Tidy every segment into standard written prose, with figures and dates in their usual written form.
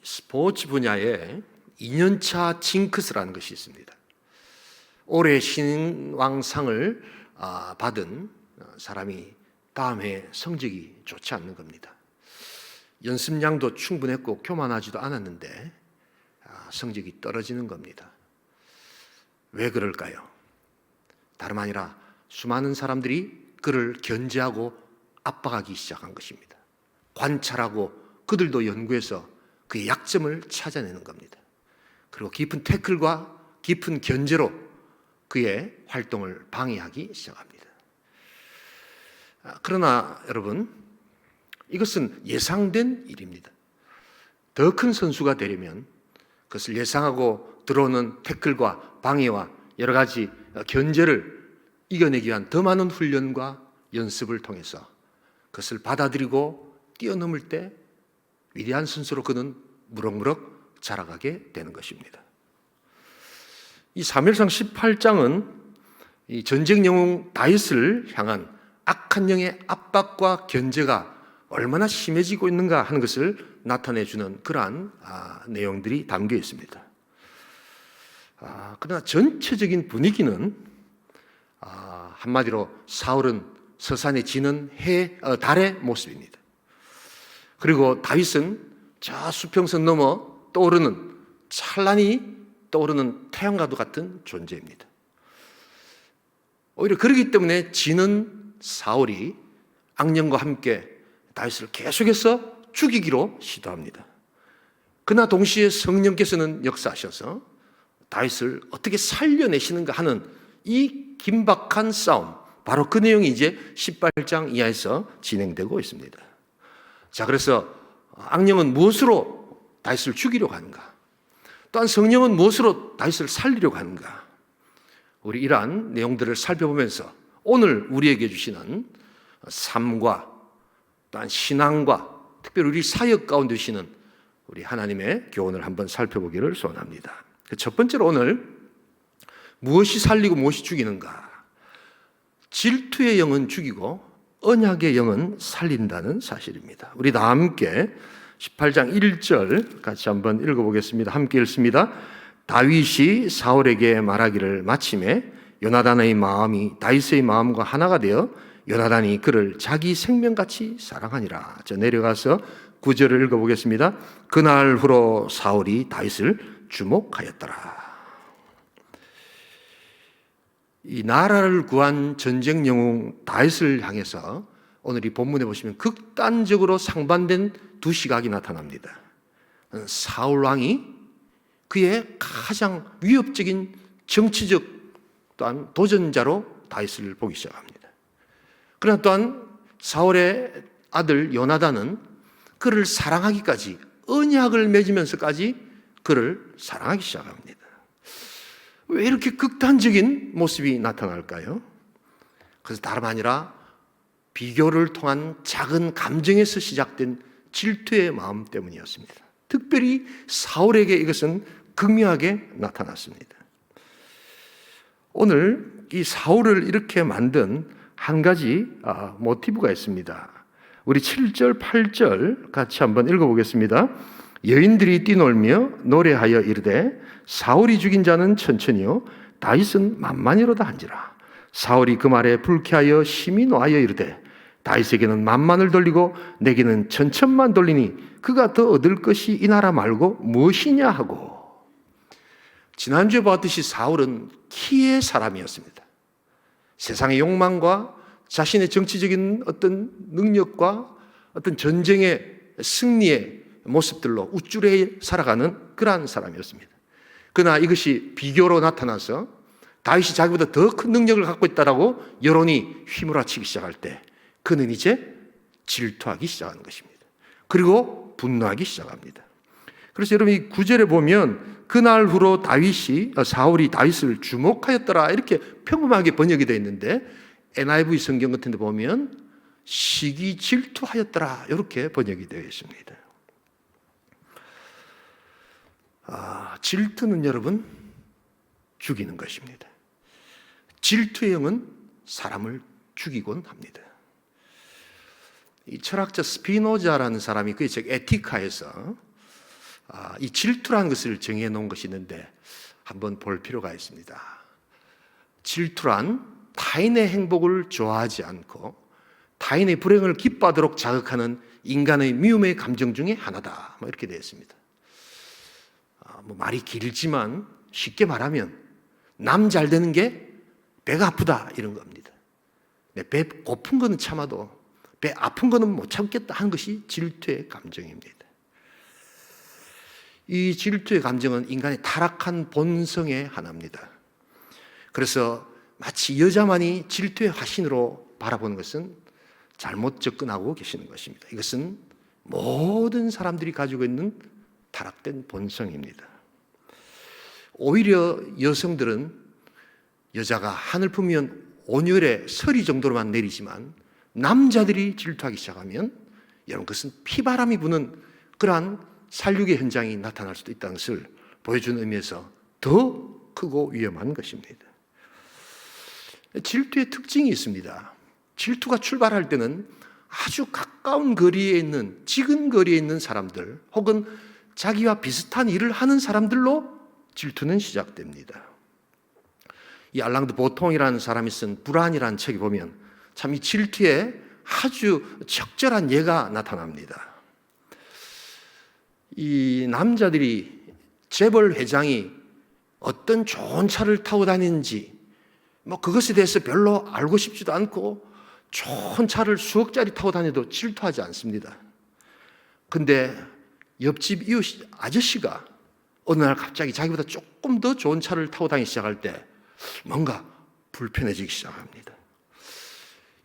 스포츠 분야에 2년차 징크스라는 것이 있습니다. 올해 신인왕상을 받은 사람이 다음 해 성적이 좋지 않는 겁니다. 연습량도 충분했고 교만하지도 않았는데 성적이 떨어지는 겁니다. 왜 그럴까요? 다름 아니라 수많은 사람들이 그를 견제하고 압박하기 시작한 것입니다. 관찰하고 그들도 연구해서 그의 약점을 찾아내는 겁니다. 그리고 깊은 태클과 깊은 견제로 그의 활동을 방해하기 시작합니다. 그러나 여러분, 이것은 예상된 일입니다. 더 큰 선수가 되려면 그것을 예상하고 들어오는 태클과 방해와 여러 가지 견제를 이겨내기 위한 더 많은 훈련과 연습을 통해서 그것을 받아들이고 뛰어넘을 때 위대한 선수로 그는 무럭무럭 자라가게 되는 것입니다. 이 사무엘상 18장은 이 전쟁 영웅 다윗을 향한 악한 영의 압박과 견제가 얼마나 심해지고 있는가 하는 것을 나타내주는 그러한 내용들이 담겨 있습니다. 그러나 전체적인 분위기는 한마디로 사울은 서산에 지는 달의 모습입니다. 그리고 다윗은 저 수평선 넘어 떠오르는 찬란히 떠오르는 태양과도 같은 존재입니다. 오히려 그렇기 때문에 지는 사울이 악령과 함께 다윗을 계속해서 죽이기로 시도합니다. 그러나 동시에 성령께서는 역사하셔서 다윗을 어떻게 살려내시는가 하는 이 긴박한 싸움, 바로 그 내용이 이제 18장 이하에서 진행되고 있습니다. 자, 그래서 악령은 무엇으로 다윗을 죽이려고 하는가? 또한 성령은 무엇으로 다윗을 살리려고 하는가? 우리 이러한 내용들을 살펴보면서 오늘 우리에게 주시는 삶과 또한 신앙과 특별히 우리 사역 가운데 주시는 우리 하나님의 교훈을 한번 살펴보기를 소원합니다. 첫 번째로 오늘 무엇이 살리고 무엇이 죽이는가? 질투의 영은 죽이고 언약의 영은 살린다는 사실입니다. 우리 다 함께 18장 1절 같이 한번 읽어보겠습니다. 함께 읽습니다. 다윗이 사울에게 말하기를 마침에 요나단의 마음이 다윗의 마음과 하나가 되어 요나단이 그를 자기 생명같이 사랑하니라. 저 내려가서 9절을 읽어보겠습니다. 그날 후로 사울이 다윗을 주목하였더라. 이 나라를 구한 전쟁 영웅 다윗을 향해서 오늘 이 본문에 보시면 극단적으로 상반된 두 시각이 나타납니다. 사울 왕이 그의 가장 위협적인 정치적 또한 도전자로 다윗을 보기 시작합니다. 그러나 또한 사울의 아들 요나단은 그를 사랑하기까지 언약을 맺으면서까지 그를 사랑하기 시작합니다. 왜 이렇게 극단적인 모습이 나타날까요? 그래서 다름 아니라 비교를 통한 작은 감정에서 시작된 질투의 마음 때문이었습니다. 특별히 사울에게 이것은 극명하게 나타났습니다. 오늘 이 사울을 이렇게 만든 한 가지 모티브가 있습니다. 우리 7절, 8절 같이 한번 읽어보겠습니다. 여인들이 뛰놀며 노래하여 이르되 사울이 죽인 자는 천천히요 다윗은 만만이로다 한지라. 사울이 그 말에 불쾌하여 심히 노하여 이르되 다윗에게는 만만을 돌리고 내게는 천천만 돌리니 그가 더 얻을 것이 이 나라 말고 무엇이냐 하고. 지난주에 보았듯이 사울은 키의 사람이었습니다. 세상의 욕망과 자신의 정치적인 어떤 능력과 어떤 전쟁의 승리의 모습들로 우쭐해 살아가는 그러한 사람이었습니다. 그러나 이것이 비교로 나타나서 다윗이 자기보다 더 큰 능력을 갖고 있다라고 여론이 휘몰아치기 시작할 때 그는 이제 질투하기 시작하는 것입니다. 그리고 분노하기 시작합니다. 그래서 여러분 이 9절에 보면 그날 후로 사울이 다윗을 주목하였더라 이렇게 평범하게 번역이 되어 있는데 NIV 성경 같은 데 보면 시기 질투하였더라 이렇게 번역이 되어 있습니다. 질투는 여러분 죽이는 것입니다. 질투의 영은 사람을 죽이곤 합니다. 이 철학자 스피노자라는 사람이 그의 책 에티카에서 이 질투라는 것을 정해 놓은 것이 있는데 한번 볼 필요가 있습니다. 질투란 타인의 행복을 좋아하지 않고 타인의 불행을 기뻐하도록 자극하는 인간의 미움의 감정 중에 하나다. 이렇게 되어 있습니다. 말이 길지만 쉽게 말하면 남 잘 되는 게 배가 아프다 이런 겁니다. 배 고픈 거는 참아도 배 아픈 거는 못 참겠다 하는 것이 질투의 감정입니다. 이 질투의 감정은 인간의 타락한 본성의 하나입니다. 그래서 마치 여자만이 질투의 화신으로 바라보는 것은 잘못 접근하고 계시는 것입니다. 이것은 모든 사람들이 가지고 있는 타락된 본성입니다. 오히려 여성들은 여자가 하늘 품면 온열의 서리 정도로만 내리지만 남자들이 질투하기 시작하면 여러분 그것은 피바람이 부는 그러한 살육의 현장이 나타날 수도 있다는 것을 보여주는 의미에서 더 크고 위험한 것입니다. 질투의 특징이 있습니다. 질투가 출발할 때는 아주 가까운 거리에 있는 지근 거리에 있는 사람들 혹은 자기와 비슷한 일을 하는 사람들로 질투는 시작됩니다. 이 알랑드 보통이라는 사람이 쓴 불안이라는 책에 보면 참 이 질투에 아주 적절한 예가 나타납니다. 이 남자들이 재벌 회장이 어떤 좋은 차를 타고 다니는지 그것에 대해서 별로 알고 싶지도 않고 좋은 차를 수억짜리 타고 다녀도 질투하지 않습니다. 근데 옆집 이웃 아저씨가 어느 날 갑자기 자기보다 조금 더 좋은 차를 타고 다니기 시작할 때 뭔가 불편해지기 시작합니다.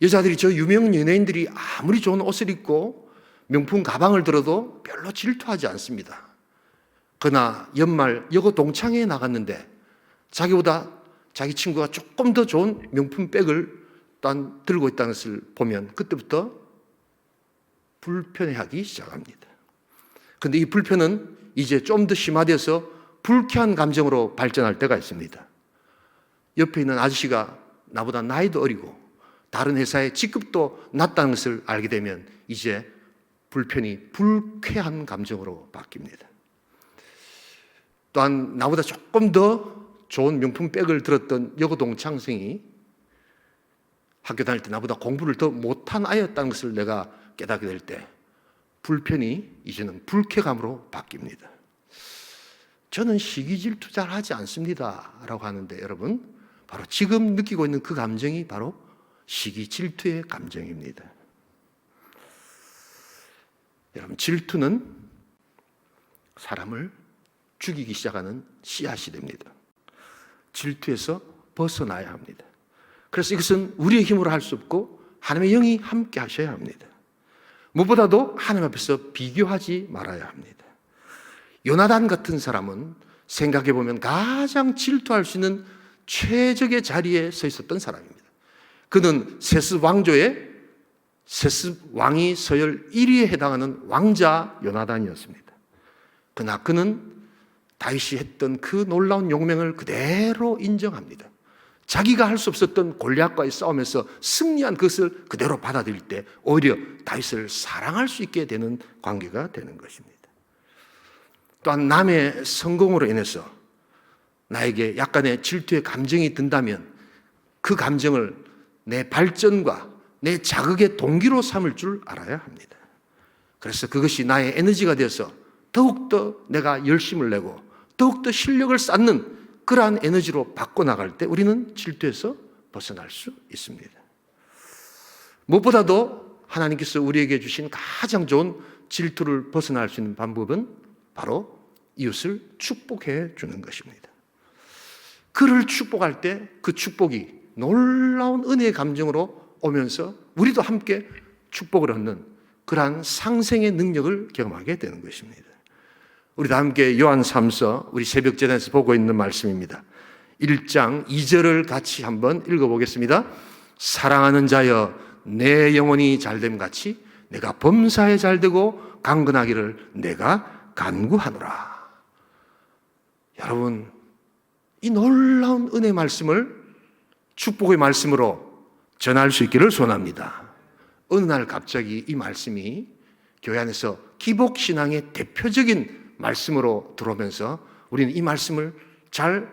여자들이 저 유명 연예인들이 아무리 좋은 옷을 입고 명품 가방을 들어도 별로 질투하지 않습니다. 그러나 연말 여고 동창회에 나갔는데 자기보다 자기 친구가 조금 더 좋은 명품 백을 딴 들고 있다는 것을 보면 그때부터 불편해하기 시작합니다. 그런데 이 불편은 이제 좀 더 심화돼서 불쾌한 감정으로 발전할 때가 있습니다. 옆에 있는 아저씨가 나보다 나이도 어리고 다른 회사의 직급도 낮다는 것을 알게 되면 이제 불편이 불쾌한 감정으로 바뀝니다. 또한 나보다 조금 더 좋은 명품 백을 들었던 여고 동창생이 학교 다닐 때 나보다 공부를 더 못한 아이였다는 것을 내가 깨닫게 될 때 불편이 이제는 불쾌감으로 바뀝니다. 저는 시기질투 잘 하지 않습니다 라고 하는데 여러분 바로 지금 느끼고 있는 그 감정이 바로 시기질투의 감정입니다. 여러분 질투는 사람을 죽이기 시작하는 씨앗이 됩니다. 질투에서 벗어나야 합니다. 그래서 이것은 우리의 힘으로 할 수 없고 하나님의 영이 함께 하셔야 합니다. 무엇보다도 하나님 앞에서 비교하지 말아야 합니다. 요나단 같은 사람은 생각해 보면 가장 질투할 수 있는 최적의 자리에 서 있었던 사람입니다. 그는 세스 왕조의 세스 왕위 서열 1위에 해당하는 왕자 요나단이었습니다. 그러나 그는 다윗이 했던 그 놀라운 용맹을 그대로 인정합니다. 자기가 할 수 없었던 골리앗과의 싸움에서 승리한 그것을 그대로 받아들일 때 오히려 다윗을 사랑할 수 있게 되는 관계가 되는 것입니다. 또한 남의 성공으로 인해서 나에게 약간의 질투의 감정이 든다면 그 감정을 내 발전과 내 자극의 동기로 삼을 줄 알아야 합니다. 그래서 그것이 나의 에너지가 되어서 더욱더 내가 열심을 내고 더욱더 실력을 쌓는 그러한 에너지로 바꿔나갈 때 우리는 질투에서 벗어날 수 있습니다. 무엇보다도 하나님께서 우리에게 주신 가장 좋은 질투를 벗어날 수 있는 방법은 바로 이웃을 축복해 주는 것입니다. 그를 축복할 때 그 축복이 놀라운 은혜의 감정으로 오면서 우리도 함께 축복을 얻는 그러한 상생의 능력을 경험하게 되는 것입니다. 우리 다 함께 요한 3서 우리 새벽 제단에서 보고 있는 말씀입니다. 1장 2절을 같이 한번 읽어보겠습니다. 사랑하는 자여 내 영혼이 잘됨 같이 내가 범사에 잘되고 강건하기를 내가 간구하노라. 여러분 이 놀라운 은혜의 말씀을 축복의 말씀으로 전할 수 있기를 소원합니다. 어느 날 갑자기 이 말씀이 교회 안에서 기복신앙의 대표적인 말씀으로 들어오면서 우리는 이 말씀을 잘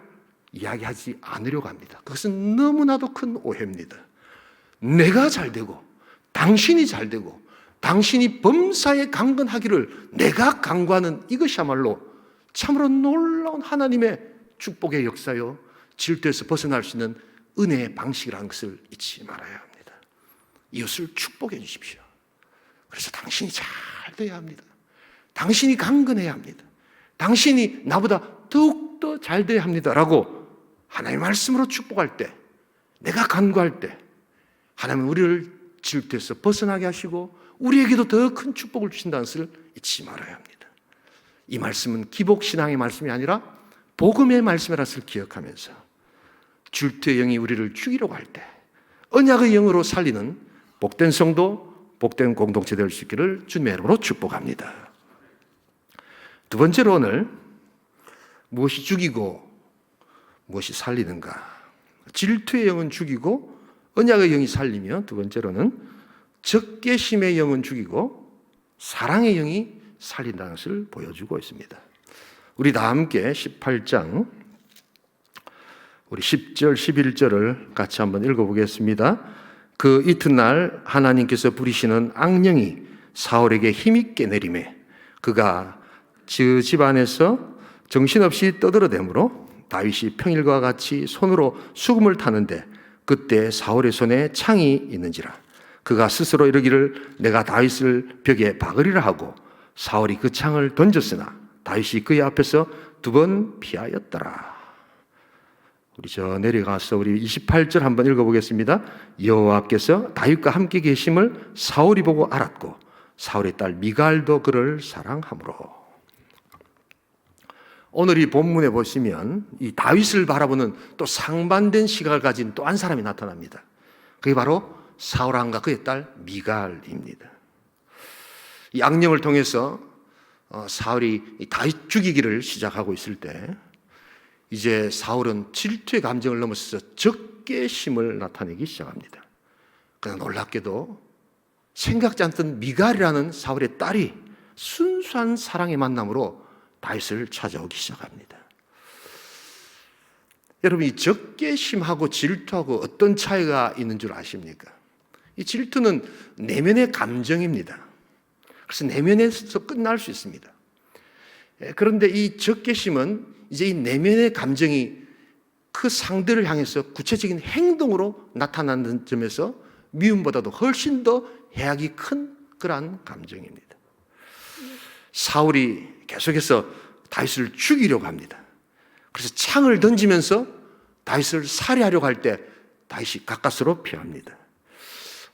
이야기하지 않으려고 합니다. 그것은 너무나도 큰 오해입니다. 내가 잘 되고 당신이 잘 되고 당신이 범사에 강건하기를 내가 강구하는 이것이야말로 참으로 놀라운 하나님의 축복의 역사요, 질투에서 벗어날 수 있는 은혜의 방식이라는 것을 잊지 말아야 합니다. 이웃을 축복해 주십시오. 그래서 당신이 잘 돼야 합니다. 당신이 강건해야 합니다. 당신이 나보다 더욱더 잘 돼야 합니다 라고 하나님의 말씀으로 축복할 때, 내가 간구할 때 하나님은 우리를 질투에서 벗어나게 하시고 우리에게도 더 큰 축복을 주신다는 것을 잊지 말아야 합니다. 이 말씀은 기복신앙의 말씀이 아니라 복음의 말씀이라는 것을 기억하면서 질투의 영이 우리를 죽이려고 할 때 언약의 영으로 살리는 복된 성도, 복된 공동체 될 수 있기를 주님의 이름으로 축복합니다. 두 번째로 오늘 무엇이 죽이고 무엇이 살리는가? 질투의 영은 죽이고 언약의 영이 살리며, 두 번째로는 적개심의 영은 죽이고 사랑의 영이 살린다는 것을 보여주고 있습니다. 우리 다 함께 18장 우리 10절 11절을 같이 한번 읽어보겠습니다. 그 이튿날 하나님께서 부리시는 악령이 사울에게 힘있게 내리매 그가 그 집안에서 정신없이 떠들어대므로 다윗이 평일과 같이 손으로 수금을 타는데 그때 사울의 손에 창이 있는지라. 그가 스스로 이르기를 내가 다윗을 벽에 박으리라 하고 사울이 그 창을 던졌으나 다윗이 그의 앞에서 2번 피하였더라. 우리 저 내려가서 우리 28절 한번 읽어보겠습니다. 여호와께서 다윗과 함께 계심을 사울이 보고 알았고 사울의 딸 미갈도 그를 사랑하므로. 오늘 이 본문에 보시면 이 다윗을 바라보는 또 상반된 시각을 가진 또 한 사람이 나타납니다. 그게 바로 사울 왕과 그의 딸 미갈입니다. 이 악령을 통해서 사울이 다윗 죽이기를 시작하고 있을 때 이제 사울은 질투의 감정을 넘어서서 적개심을 나타내기 시작합니다. 그러나 놀랍게도 생각지 않던 미갈이라는 사울의 딸이 순수한 사랑의 만남으로 다윗을 찾아오기 시작합니다. 여러분, 이 적개심하고 질투하고 어떤 차이가 있는 줄 아십니까? 이 질투는 내면의 감정입니다. 그래서 내면에서 끝날 수 있습니다. 그런데 이 적개심은 이제 이 내면의 감정이 그 상대를 향해서 구체적인 행동으로 나타나는 점에서 미움보다도 훨씬 더 해악이 큰 그러한 감정입니다. 사울이 계속해서 다윗을 죽이려고 합니다. 그래서 창을 던지면서 다윗을 살해하려고 할 때 다윗이 가까스로 피합니다.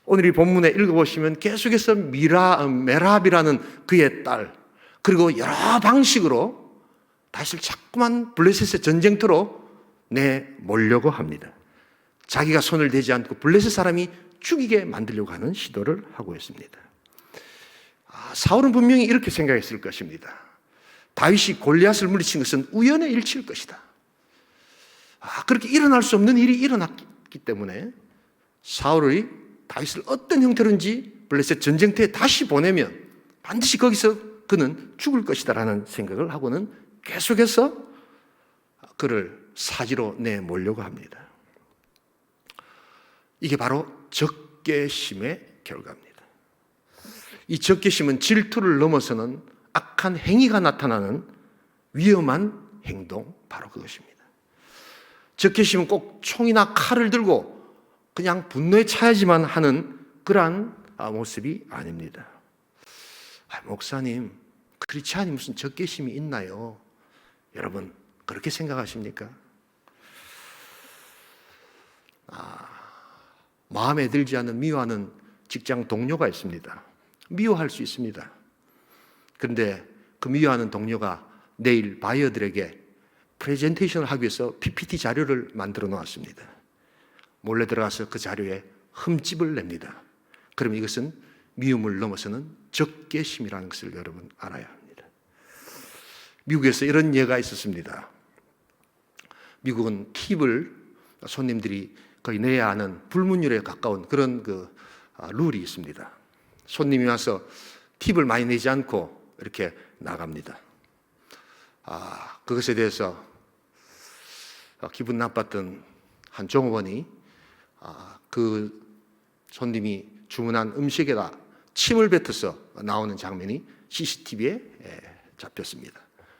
오늘 이 본문에 읽어보시면 계속해서 메랍이라는 그의 딸, 그리고 여러 방식으로 다윗을 자꾸만 블레셋의 전쟁터로 내몰려고 합니다. 자기가 손을 대지 않고 블레셋 사람이 죽이게 만들려고 하는 시도를 하고 있습니다. 사울은 분명히 이렇게 생각했을 것입니다. 다윗이 골리앗을 물리친 것은 우연의 일치일 것이다. 그렇게 일어날 수 없는 일이 일어났기 때문에 사울이 다윗을 어떤 형태로든지 블레셋 전쟁터에 다시 보내면 반드시 거기서 그는 죽을 것이다 라는 생각을 하고는 계속해서 그를 사지로 내몰려고 합니다. 이게 바로 적개심의 결과입니다. 이 적개심은 질투를 넘어서는 악한 행위가 나타나는 위험한 행동, 바로 그것입니다. 적개심은 꼭 총이나 칼을 들고 그냥 분노에 차야지만 하는 그러한 모습이 아닙니다. 목사님, 그렇지 않으면 무슨 적개심이 있나요? 여러분, 그렇게 생각하십니까? 마음에 들지 않는 미워하는 직장 동료가 있습니다. 미워할 수 있습니다. 그런데 그 미워하는 동료가 내일 바이어들에게 프레젠테이션을 하기 위해서 PPT 자료를 만들어 놓았습니다. 몰래 들어가서 그 자료에 흠집을 냅니다. 그럼 이것은 미움을 넘어서는 적개심이라는 것을 여러분 알아야 합니다. 미국에서 이런 예가 있었습니다. 미국은 팁을 손님들이 거의 내야 하는 불문율에 가까운 그런 룰이 있습니다. 손님이 와서 팁을 많이 내지 않고 이렇게 나갑니다. 그것에 대해서 기분 나빴던 한 종업원이 그 손님이 주문한 음식에다 침을 뱉어서 나오는 장면이 CCTV에 잡혔습니다.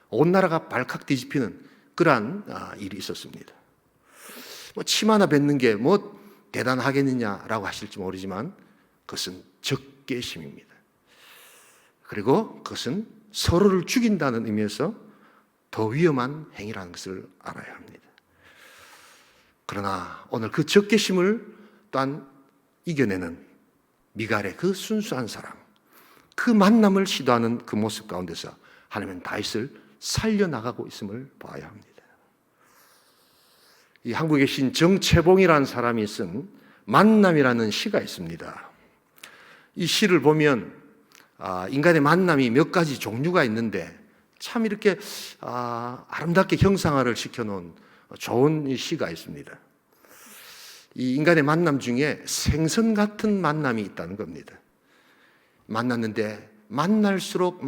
온 나라가 발칵 뒤집히는 그러한 일이 있었습니다. 침 하나 뱉는 게 뭐 대단하겠느냐라고 하실지 모르지만 그것은 적개심입니다. 그리고 그것은 서로를 죽인다는 의미에서 더 위험한 행위라는 것을 알아야 합니다. 그러나 오늘 그 적개심을 또한 이겨내는 미갈의 그 순수한 사랑, 그 만남을 시도하는 그 모습 가운데서 하나님은 다윗을 살려나가고 있음을 봐야 합니다. 이 한국에 계신 정채봉이라는 사람이 쓴 만남이라는 시가 있습니다. 이 시를 보면 인간의 만남이 몇 가지 종류가 있는데 참 이렇게 아름답게 형상화를 시켜놓은 좋은 시가 있습니다. 이 인간의 만남 중에 생선 같은 만남이 있다는 겁니다. 만났는데 만날수록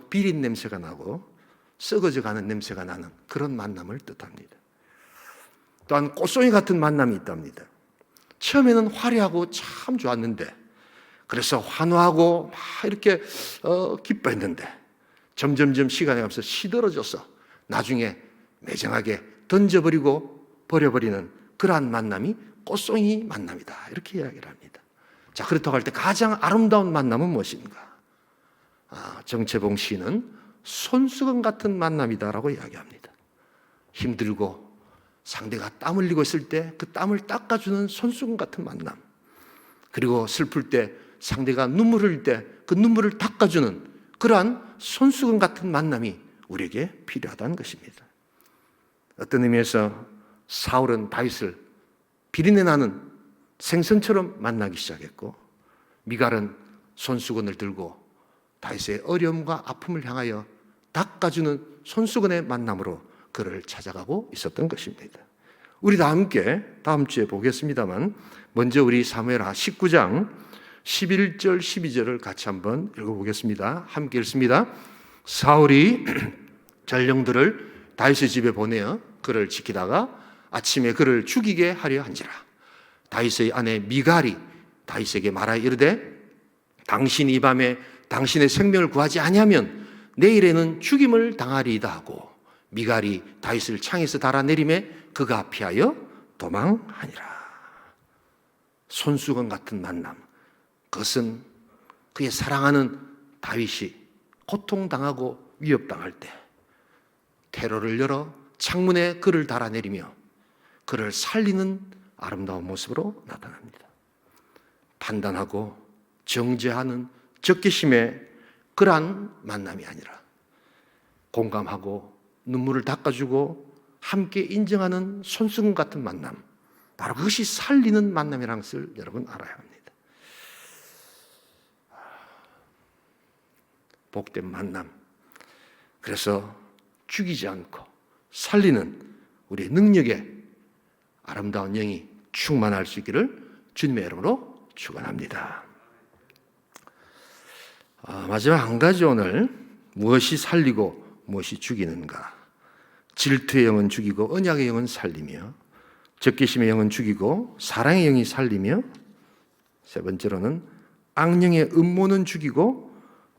비린 냄새가 나고 썩어져 가는 냄새가 나는 그런 만남을 뜻합니다. 또한 꽃송이 같은 만남이 있답니다. 처음에는 화려하고 참 좋았는데 그래서 환호하고 막 이렇게 기뻐했는데 점점점 시간이 가면서 시들어져서 나중에 매정하게 던져버리고 버려버리는 그러한 만남이 꽃송이 만남이다, 이렇게 이야기를 합니다. 자, 그렇다고 할 때 가장 아름다운 만남은 무엇인가? 정채봉 시인은 손수건 같은 만남이다라고 이야기합니다. 힘들고 상대가 땀 흘리고 있을 때 그 땀을 닦아주는 손수건 같은 만남, 그리고 슬플 때 상대가 눈물 흘릴 때 그 눈물을 닦아주는 그러한 손수건 같은 만남이 우리에게 필요하다는 것입니다. 어떤 의미에서 사울은 다윗을 비린내 나는 생선처럼 만나기 시작했고, 미갈은 손수건을 들고 다윗의 어려움과 아픔을 향하여 닦아주는 손수건의 만남으로 그를 찾아가고 있었던 것입니다. 우리 다 함께 다음 주에 보겠습니다만 먼저 우리 사무엘하 19장 11절 12절을 같이 한번 읽어보겠습니다. 함께 읽습니다. 사울이 전령들을 다윗의 집에 보내어 그를 지키다가 아침에 그를 죽이게 하려 한지라. 다윗의 아내 미갈이 다윗에게 말하여 이르되 당신이 이 밤에 당신의 생명을 구하지 아니하면 내일에는 죽임을 당하리이다 하고, 미갈이 다윗을 창에서 달아내림에 그가 피하여 도망하니라. 손수건 같은 만남, 그것은 그의 사랑하는 다윗이 고통당하고 위협당할 때 테러를 열어 창문에 그를 달아내리며 그를 살리는 아름다운 모습으로 나타납니다. 판단하고 정죄하는 적개심의 그러한 만남이 아니라 공감하고 눈물을 닦아주고 함께 인정하는 손수건 같은 만남, 바로 그것이 살리는 만남이라는 것을 여러분 알아야 합니다. 복된 만남, 그래서 죽이지 않고 살리는 우리의 능력에 아름다운 영이 충만할 수 있기를 주님의 이름으로 축원합니다. 마지막 한 가지, 오늘 무엇이 살리고 무엇이 죽이는가? 질투의 영은 죽이고 언약의 영은 살리며, 적개심의 영은 죽이고 사랑의 영이 살리며, 세 번째로는 악령의 음모는 죽이고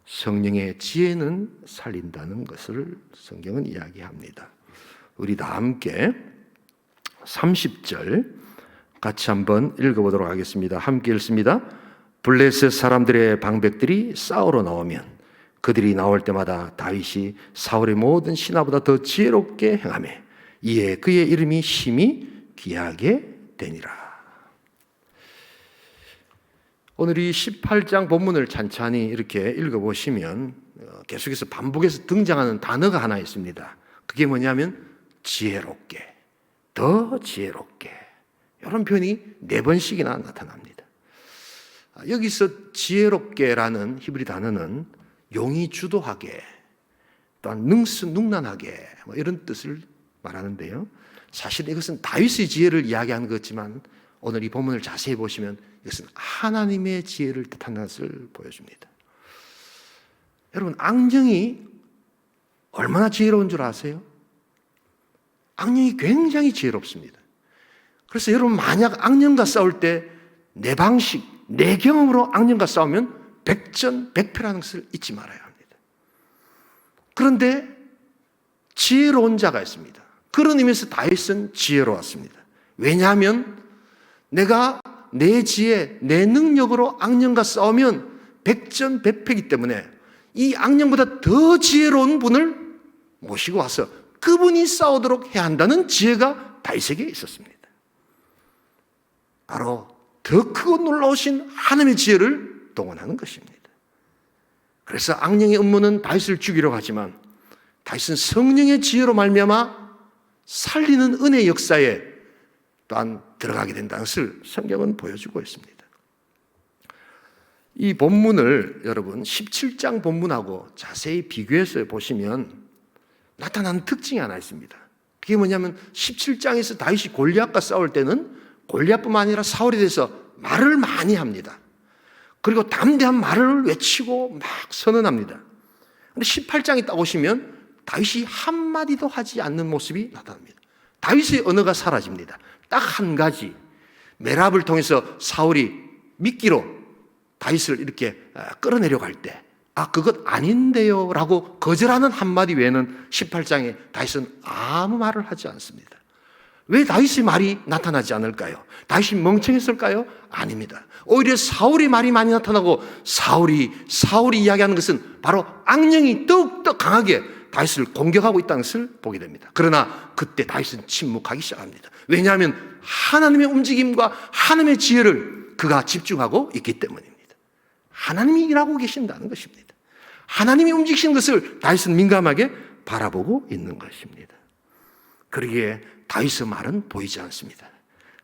성령의 지혜는 살린다는 것을 성경은 이야기합니다. 우리 다 함께 30절 같이 한번 읽어보도록 하겠습니다. 함께 읽습니다. 블레셋 사람들의 방백들이 싸우러 나오면 그들이 나올 때마다 다윗이 사울의 모든 신하보다 더 지혜롭게 행하며 이에 그의 이름이 심히 귀하게 되니라. 오늘 이 18장 본문을 찬찬히 이렇게 읽어보시면 계속해서 반복해서 등장하는 단어가 하나 있습니다. 그게 뭐냐면 지혜롭게, 더 지혜롭게, 이런 표현이 4번씩이나 나타납니다. 여기서 지혜롭게라는 히브리 단어는 용이 주도하게, 또한 능란하게, 이런 뜻을 말하는데요. 사실 이것은 다윗의 지혜를 이야기하는 것이지만 오늘 이 본문을 자세히 보시면 이것은 하나님의 지혜를 뜻하는 것을 보여줍니다. 여러분, 악령이 얼마나 지혜로운 줄 아세요? 악령이 굉장히 지혜롭습니다. 그래서 여러분 만약 악령과 싸울 때 내 방식, 내 경험으로 악령과 싸우면 백전백패라는 것을 잊지 말아야 합니다. 그런데 지혜로운 자가 있습니다. 그런 의미에서 다윗은 지혜로웠습니다. 왜냐하면 내가 내 지혜, 내 능력으로 악령과 싸우면 백전백패이기 때문에 이 악령보다 더 지혜로운 분을 모시고 와서 그분이 싸우도록 해야 한다는 지혜가 다윗에게 있었습니다. 바로 더 크고 놀라우신 하나님의 지혜를 동원하는 것입니다. 그래서 악령의 음모는 다윗을 죽이려고 하지만 다윗은 성령의 지혜로 말미암아 살리는 은혜의 역사에 또한 들어가게 된다는 것을 성경은 보여주고 있습니다. 이 본문을 여러분 17장 본문하고 자세히 비교해서 보시면 나타나는 특징이 하나 있습니다. 그게 뭐냐면 17장에서 다윗이 골리앗과 싸울 때는 골리앗뿐만 아니라 사울에 대해서 말을 많이 합니다. 그리고 담대한 말을 외치고 막 선언합니다. 그런데 18장에 딱 오시면 다윗이 한마디도 하지 않는 모습이 나타납니다. 다윗의 언어가 사라집니다. 딱 한 가지, 메랍을 통해서 사울이 미끼로 다윗을 이렇게 끌어내려고 할 때 그것 아닌데요 라고 거절하는 한마디 외에는 18장에 다윗은 아무 말을 하지 않습니다. 왜 다윗의 말이 나타나지 않을까요? 다윗이 멍청했을까요? 아닙니다. 오히려 사울의 말이 많이 나타나고 사울이 이야기하는 것은 바로 악령이 더욱더 강하게 다윗을 공격하고 있다는 것을 보게 됩니다. 그러나 그때 다윗은 침묵하기 시작합니다. 왜냐하면 하나님의 움직임과 하나님의 지혜를 그가 집중하고 있기 때문입니다. 하나님이 일하고 계신다는 것입니다. 하나님이 움직이시는 것을 다윗은 민감하게 바라보고 있는 것입니다. 그러기에 다윗의 말은 보이지 않습니다.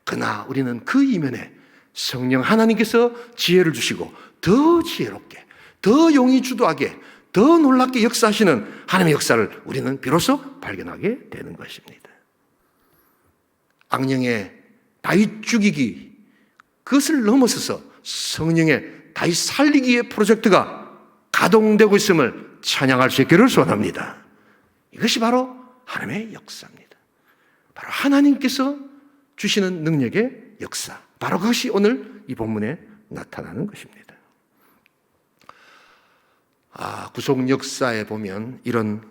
그러나 우리는 그 이면에 성령 하나님께서 지혜를 주시고 더 지혜롭게, 더 용이 주도하게, 더 놀랍게 역사하시는 하나님의 역사를 우리는 비로소 발견하게 되는 것입니다. 악령의 다윗 죽이기, 그것을 넘어서서 성령의 다윗 살리기의 프로젝트가 가동되고 있음을 찬양할 수 있기를 소원합니다. 이것이 바로 하나님의 역사입니다. 바로 하나님께서 주시는 능력의 역사, 바로 그것이 오늘 이 본문에 나타나는 것입니다. 구속 역사에 보면 이런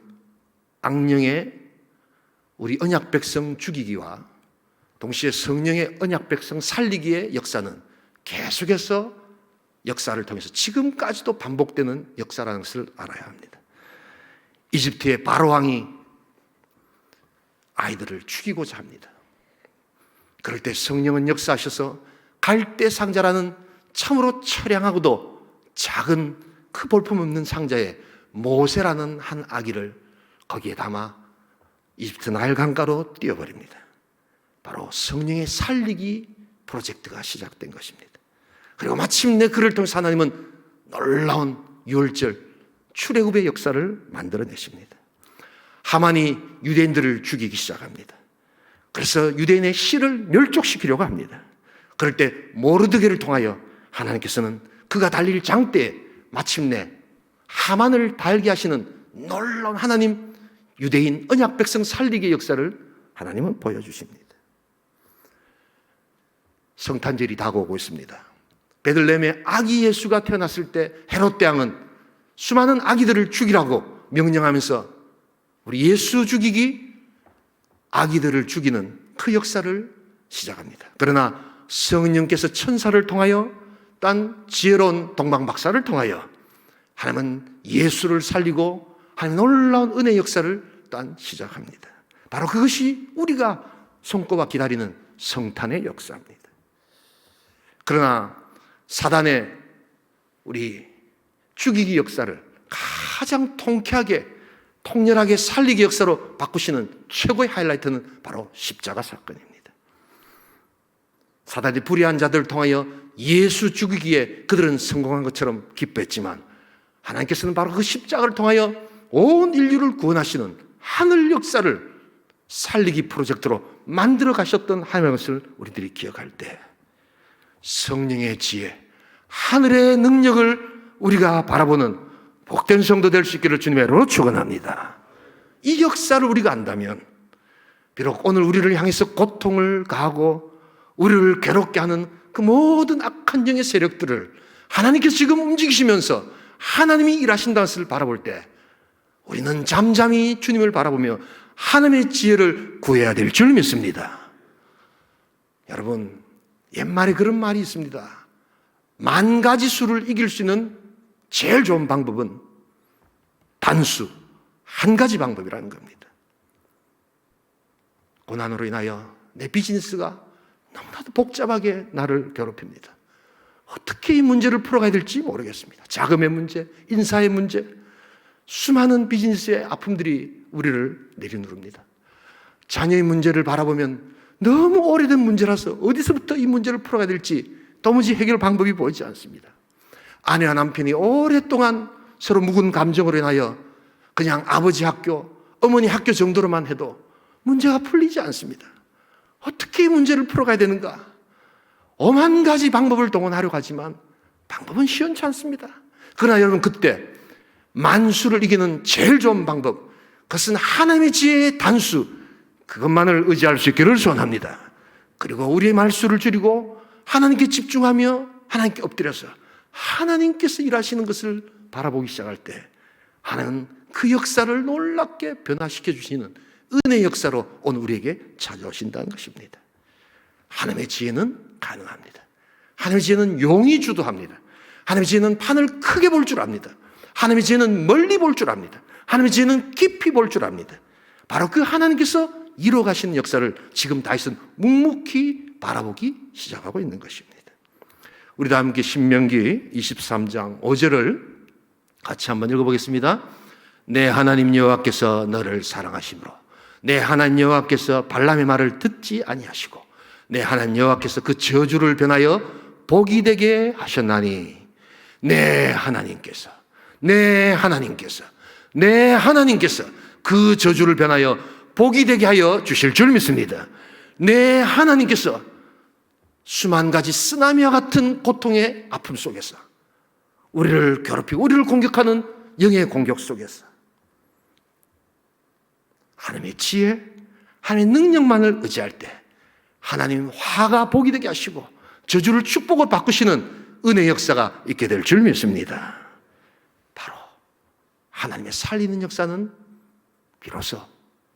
악령의 우리 언약 백성 죽이기와 동시에 성령의 언약 백성 살리기의 역사는 계속해서 역사를 통해서 지금까지도 반복되는 역사라는 것을 알아야 합니다. 이집트의 바로왕이 아이들을 죽이고자 합니다. 그럴 때 성령은 역사하셔서 갈대 상자라는 참으로 처량하고도 작은 그 볼품없는 상자에 모세라는 한 아기를 거기에 담아 이집트 나일 강가로 띄워버립니다. 바로 성령의 살리기 프로젝트가 시작된 것입니다. 그리고 마침내 그를 통해서 하나님은 놀라운 유월절 출애굽의 역사를 만들어내십니다. 하만이 유대인들을 죽이기 시작합니다. 그래서 유대인의 씨를 멸족시키려고 합니다. 그럴 때 모르드게를 통하여 하나님께서는 그가 달릴 장대에 마침내 하만을 달게 하시는 놀라운 하나님 유대인 언약 백성 살리기의 역사를 하나님은 보여주십니다. 성탄절이 다가오고 있습니다. 베들레헴에 아기 예수가 태어났을 때 헤롯 대왕은 수많은 아기들을 죽이라고 명령하면서 우리 예수 죽이기, 아기들을 죽이는 그 역사를 시작합니다. 그러나 성령께서 천사를 통하여 딴 지혜로운 동방박사를 통하여 하나님은 예수를 살리고 하나님 놀라운 은혜의 역사를 딴 시작합니다. 바로 그것이 우리가 손꼽아 기다리는 성탄의 역사입니다. 그러나 사단의 우리 죽이기 역사를 가장 통쾌하게 통렬하게 살리기 역사로 바꾸시는 최고의 하이라이트는 바로 십자가 사건입니다. 사단이 불의한 자들을 통하여 예수 죽이기에 그들은 성공한 것처럼 기뻐했지만 하나님께서는 바로 그 십자가를 통하여 온 인류를 구원하시는 하늘 역사를 살리기 프로젝트로 만들어 가셨던 하나님의 것을 우리들이 기억할 때 성령의 지혜, 하늘의 능력을 우리가 바라보는 복된 성도 될 수 있기를 주님의 이름으로 축원합니다. 이 역사를 우리가 안다면 비록 오늘 우리를 향해서 고통을 가하고 우리를 괴롭게 하는 그 모든 악한 영의 세력들을 하나님께서 지금 움직이시면서 하나님이 일하신다는 것을 바라볼 때 우리는 잠잠히 주님을 바라보며 하나님의 지혜를 구해야 될 줄 믿습니다. 여러분, 옛말에 그런 말이 있습니다. 만 가지 수를 이길 수 있는 제일 좋은 방법은 단수, 한 가지 방법이라는 겁니다. 고난으로 인하여 내 비즈니스가 너무나도 복잡하게 나를 괴롭힙니다. 어떻게 이 문제를 풀어가야 될지 모르겠습니다. 자금의 문제, 인사의 문제, 수많은 비즈니스의 아픔들이 우리를 내려누릅니다. 자녀의 문제를 바라보면 너무 오래된 문제라서 어디서부터 이 문제를 풀어가야 될지 도무지 해결 방법이 보이지 않습니다. 아내와 남편이 오랫동안 서로 묵은 감정으로 인하여 그냥 아버지 학교, 어머니 학교 정도로만 해도 문제가 풀리지 않습니다. 어떻게 이 문제를 풀어가야 되는가? 오만 가지 방법을 동원하려고 하지만 방법은 시원치 않습니다. 그러나 여러분, 그때 만수를 이기는 제일 좋은 방법, 그것은 하나님의 지혜의 단수, 그것만을 의지할 수 있기를 소원합니다. 그리고 우리의 말수를 줄이고 하나님께 집중하며 하나님께 엎드려서 하나님께서 일하시는 것을 바라보기 시작할 때 하나님은 그 역사를 놀랍게 변화시켜 주시는 은혜의 역사로 오늘 우리에게 찾아오신다는 것입니다. 하나님의 지혜는 가능합니다. 하나님의 지혜는 용이 주도합니다. 하나님의 지혜는 판을 크게 볼 줄 압니다. 하나님의 지혜는 멀리 볼 줄 압니다. 하나님의 지혜는 깊이 볼 줄 압니다. 바로 그 하나님께서 이루어 가시는 역사를 지금 다윗은 묵묵히 바라보기 시작하고 있는 것입니다. 우리도 함께 신명기 23장 5절을 같이 한번 읽어보겠습니다. 내 하나님 여호와께서 너를 사랑하심으로 내 하나님 여호와께서 발람의 말을 듣지 아니하시고 내 하나님 여호와께서 그 저주를 변하여 복이 되게 하셨나니 내 하나님께서 그 저주를 변하여 복이 되게 하여 주실 줄 믿습니다. 내 하나님께서 수만 가지 쓰나미와 같은 고통의 아픔 속에서 우리를 괴롭히고 우리를 공격하는 영의 공격 속에서 하나님의 지혜, 하나님의 능력만을 의지할 때 하나님 화가 복이 되게 하시고 저주를 축복으로 바꾸시는 은혜의 역사가 있게 될 줄 믿습니다. 바로 하나님의 살리는 역사는 비로소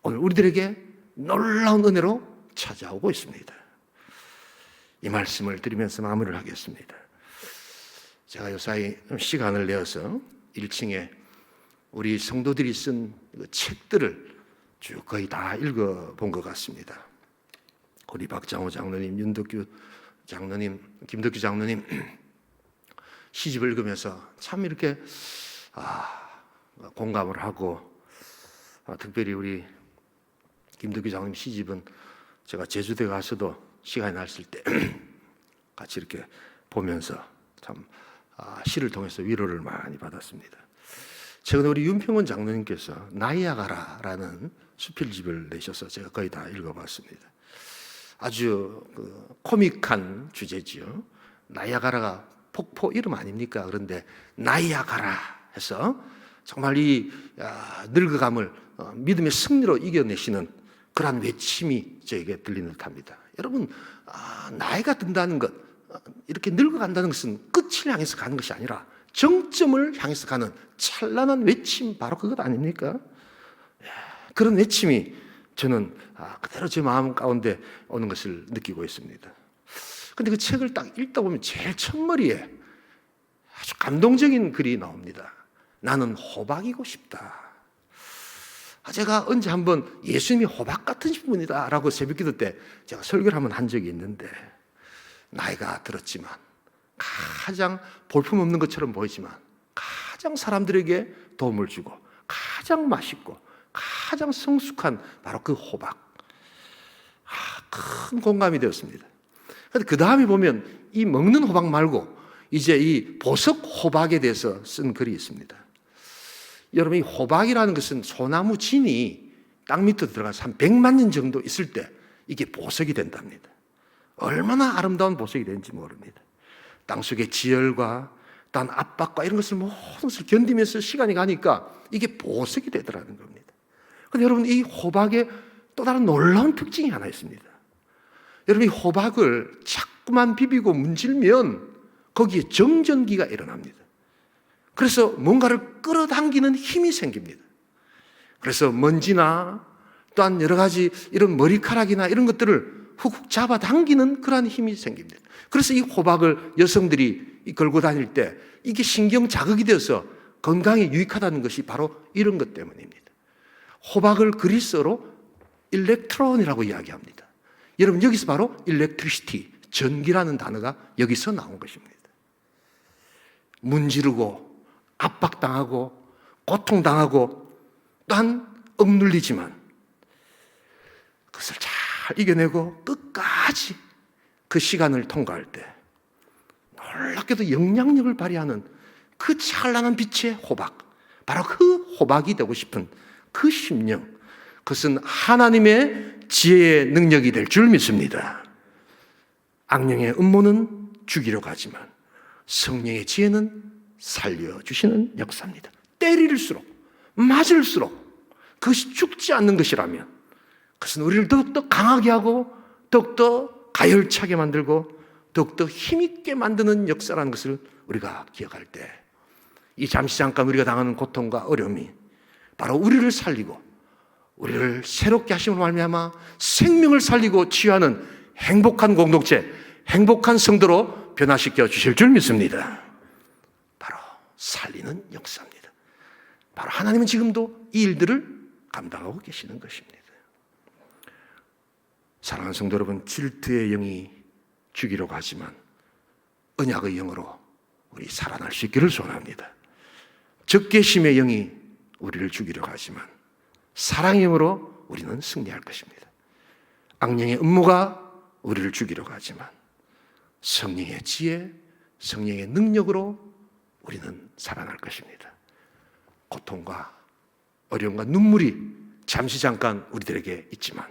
오늘 우리들에게 놀라운 은혜로 찾아오고 있습니다. 이 말씀을 드리면서 마무리를 하겠습니다. 제가 요사이 시간을 내어서 1층에 우리 성도들이 쓴 책들을 쭉 거의 다 읽어본 것 같습니다. 우리 박장호 장로님, 윤덕규 장로님, 김덕규 장로님 시집을 읽으면서 참 이렇게 공감을 하고 특별히 우리 김덕규 장로님 시집은 제가 제주도에 가서도 시간이 났을 때 같이 이렇게 보면서 참 시를 통해서 위로를 많이 받았습니다. 최근에 우리 윤평원 장로님께서 나이아가라라는 수필집을 내셔서 제가 거의 다 읽어봤습니다. 아주 코믹한 주제지요. 나이아가라가 폭포 이름 아닙니까? 그런데 나이아가라 해서 정말 이 늙어감을 믿음의 승리로 이겨내시는 그러한 외침이 저에게 들리는 듯합니다. 여러분, 나이가 든다는 것, 이렇게 늙어간다는 것은 끝을 향해서 가는 것이 아니라 정점을 향해서 가는 찬란한 외침, 바로 그것 아닙니까? 그런 외침이 저는 그대로 제 마음 가운데 오는 것을 느끼고 있습니다. 그런데 그 책을 딱 읽다 보면 제일 첫머리에 아주 감동적인 글이 나옵니다. 나는 호박이고 싶다. 제가 언제 한번 예수님이 호박 같은 분이다 라고 새벽기도 때 제가 설교를 한번 한 적이 있는데, 나이가 들었지만 가장 볼품없는 것처럼 보이지만 가장 사람들에게 도움을 주고 가장 맛있고 가장 성숙한 바로 그 호박, 큰 공감이 되었습니다. 그런데 그 다음에 보면 이 먹는 호박 말고 이제 이 보석 호박에 대해서 쓴 글이 있습니다. 여러분, 이 호박이라는 것은 소나무 진이 땅 밑으로 들어가서 한 100만 년 정도 있을 때 이게 보석이 된답니다. 얼마나 아름다운 보석이 되는지 모릅니다. 땅속의 지열과 딴 압박과 이런 것을 모든 것을 견디면서 시간이 가니까 이게 보석이 되더라는 겁니다. 근데 여러분, 이 호박의 또 다른 놀라운 특징이 하나 있습니다. 여러분, 이 호박을 자꾸만 비비고 문질면 거기에 정전기가 일어납니다. 그래서 뭔가를 끌어당기는 힘이 생깁니다. 그래서 먼지나 또한 여러 가지 이런 머리카락이나 이런 것들을 훅훅 잡아당기는 그러한 힘이 생깁니다. 그래서 이 호박을 여성들이 걸고 다닐 때 이게 신경 자극이 되어서 건강에 유익하다는 것이 바로 이런 것 때문입니다. 호박을 그리스어로 일렉트론이라고 이야기합니다. 여러분, 여기서 바로 electricity, 전기라는 단어가 여기서 나온 것입니다. 문지르고 압박당하고 고통당하고 또한 억눌리지만 그것을 잘 이겨내고 끝까지 그 시간을 통과할 때 놀랍게도 영향력을 발휘하는 그 찬란한 빛의 호박, 바로 그 호박이 되고 싶은 그 심령, 그것은 하나님의 지혜의 능력이 될 줄 믿습니다. 악령의 음모는 죽이려고 하지만 성령의 지혜는 살려주시는 역사입니다. 때릴수록, 맞을수록 그것이 죽지 않는 것이라면 그것은 우리를 더욱더 강하게 하고 더욱더 가열차게 만들고 더욱더 힘있게 만드는 역사라는 것을 우리가 기억할 때 이 잠시 잠깐 우리가 당하는 고통과 어려움이 바로 우리를 살리고 우리를 새롭게 하심으로 말미암아 생명을 살리고 치유하는 행복한 공동체, 행복한 성도로 변화시켜 주실 줄 믿습니다. 바로 살리는 역사입니다. 바로 하나님은 지금도 이 일들을 감당하고 계시는 것입니다. 사랑하는 성도 여러분, 질투의 영이 죽이려고 하지만 언약의 영으로 우리 살아날 수 있기를 소원합니다. 적개심의 영이 우리를 죽이려고 하지만 사랑의 영으로 우리는 승리할 것입니다. 악령의 음모가 우리를 죽이려고 하지만 성령의 지혜, 성령의 능력으로 우리는 살아날 것입니다. 고통과 어려움과 눈물이 잠시 잠깐 우리들에게 있지만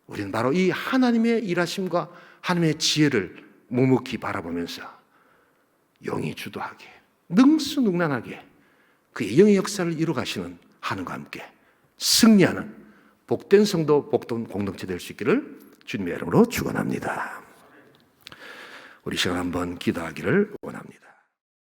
우리는 바로 이 하나님의 일하심과 하나님의 지혜를 묵묵히 바라보면서 영이 주도하게, 능수능란하게 그의 영의 역사를 이루어가시는 하나님과 함께 승리하는 복된 성도, 복된 공동체 될 수 있기를 주님의 이름으로 축원합니다. 우리 시간 한번 기도하기를 원합니다.